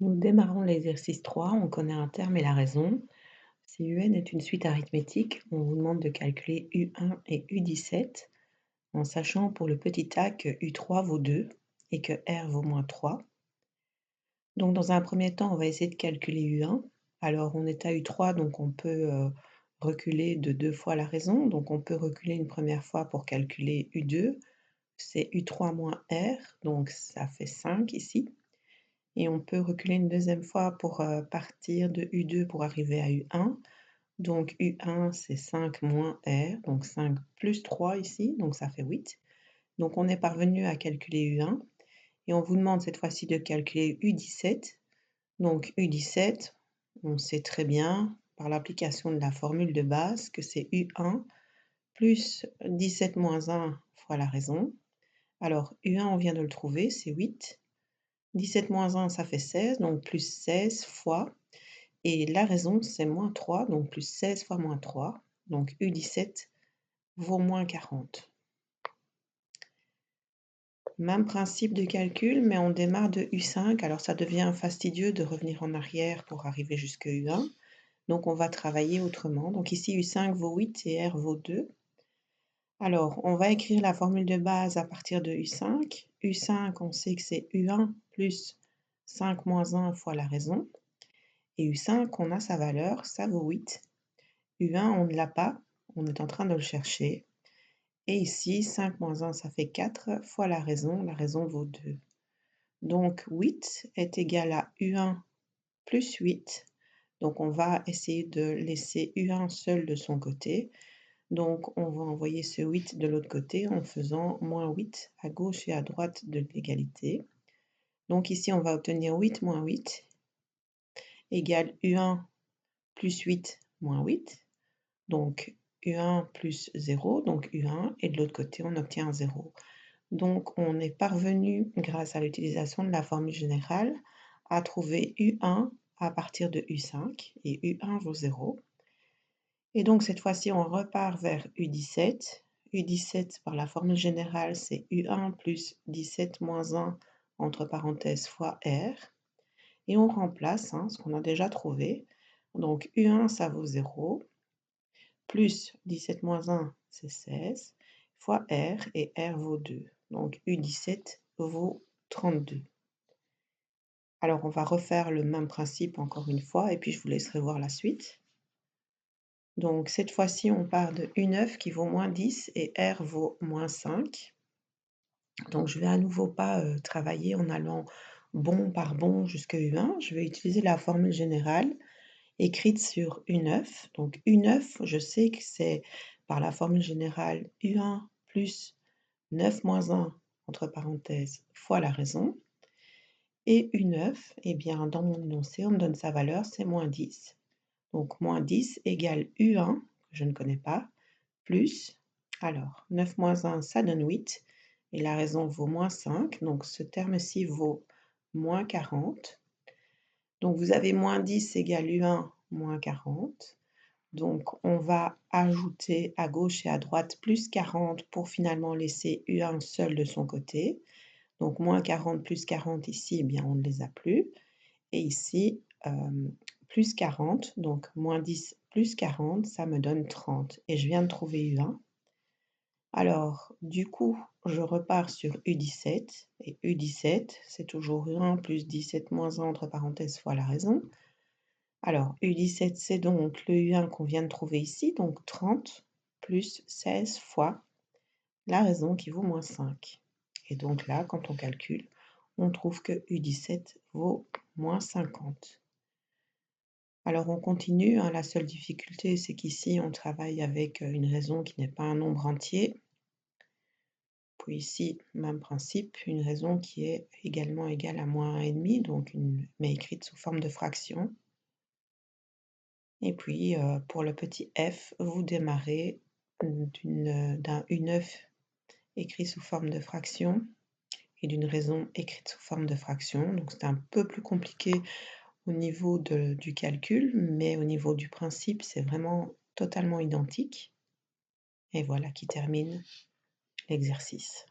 Nous démarrons l'exercice 3. On connaît un terme et la raison. Si UN est une suite arithmétique, on vous demande de calculer U1 et U17 en sachant pour le petit a que U3 vaut 2 et que R vaut moins 3. Donc dans un premier temps, on va essayer de calculer U1. Alors on est à U3, donc on peut reculer de 2 fois la raison. Donc on peut reculer une première fois pour calculer U2. C'est U3 moins R, donc ça fait 5 ici. Et on peut reculer une deuxième fois pour, partir de U2 pour arriver à U1. Donc U1, c'est 5 moins R, donc 5 plus 3 ici, donc ça fait 8. Donc on est parvenu à calculer U1 et on vous demande cette fois-ci de calculer U17. Donc U17, on sait très bien par l'application de la formule de base que c'est U1 plus 17 moins 1 fois la raison. Alors U1, on vient de le trouver, c'est 8. 17 moins 1, ça fait 16, donc plus 16 fois, et la raison, c'est moins 3, donc plus 16 fois moins 3, donc U17 vaut moins 40. Même principe de calcul, mais on démarre de U5, alors ça devient fastidieux de revenir en arrière pour arriver jusqu'à U1, donc on va travailler autrement. Donc ici, U5 vaut 8 et R vaut 2. Alors, on va écrire la formule de base à partir de U5. U5, on sait que c'est U1 plus 5 moins 1 fois la raison. Et U5, on a sa valeur, ça vaut 8. U1, on ne l'a pas, on est en train de le chercher. Et ici, 5 moins 1, ça fait 4 fois la raison vaut 2. Donc 8 est égal à U1 plus 8. Donc on va essayer de laisser U1 seul de son côté. Donc on va envoyer ce 8 de l'autre côté en faisant moins 8 à gauche et à droite de l'égalité. Donc ici, on va obtenir 8 moins 8 égale U1 plus 8 moins 8. Donc U1 plus 0, donc U1, et de l'autre côté, on obtient 0. Donc on est parvenu, grâce à l'utilisation de la formule générale, à trouver U1 à partir de U5, et U1 vaut 0. Et donc cette fois-ci, on repart vers U17. U17, par la formule générale, c'est U1 plus 17 moins 1, entre parenthèses, fois R. Et on remplace ce qu'on a déjà trouvé. Donc U1, ça vaut 0, plus 17 moins 1, c'est 16, fois R, et R vaut 2. Donc U17 vaut 32. Alors on va refaire le même principe encore une fois, et puis je vous laisserai voir la suite. Donc cette fois-ci, on part de U9 qui vaut moins 10 et R vaut moins 5. Donc je vais à nouveau pas travailler en allant bon par bon jusqu'à U1. Je vais utiliser la formule générale écrite sur U9. Donc U9, je sais que c'est par la formule générale U1 plus 9 moins 1, entre parenthèses, fois la raison. Et U9, eh bien, dans mon énoncé, on me donne sa valeur, c'est moins 10. Donc moins 10 égale U1, que je ne connais pas, plus, alors 9 moins 1, ça donne 8, et la raison vaut moins 5, donc ce terme-ci vaut moins 40. Donc vous avez moins 10 égale U1 moins 40. Donc on va ajouter à gauche et à droite plus 40 pour finalement laisser U1 seul de son côté. Donc moins 40 plus 40 ici, eh bien on ne les a plus. Et ici, plus 40, donc moins 10 plus 40, ça me donne 30. Et je viens de trouver U1. Alors, du coup, je repars sur U17. Et U17, c'est toujours U1 plus 17 moins 1, entre parenthèses, fois la raison. Alors, U17, c'est donc le U1 qu'on vient de trouver ici, donc 30 plus 16 fois la raison qui vaut moins 5. Et donc là, quand on calcule, on trouve que U17 vaut moins 50. Alors on continue, la seule difficulté, c'est qu'ici, on travaille avec une raison qui n'est pas un nombre entier. Puis ici, même principe, une raison qui est également égale à moins 1,5, donc mais écrite sous forme de fraction. Et puis, pour le petit f, vous démarrez d'un U9 écrit sous forme de fraction et d'une raison écrite sous forme de fraction. Donc c'est un peu plus compliqué au niveau du calcul, mais au niveau du principe, c'est vraiment totalement identique. Et voilà qui termine l'exercice.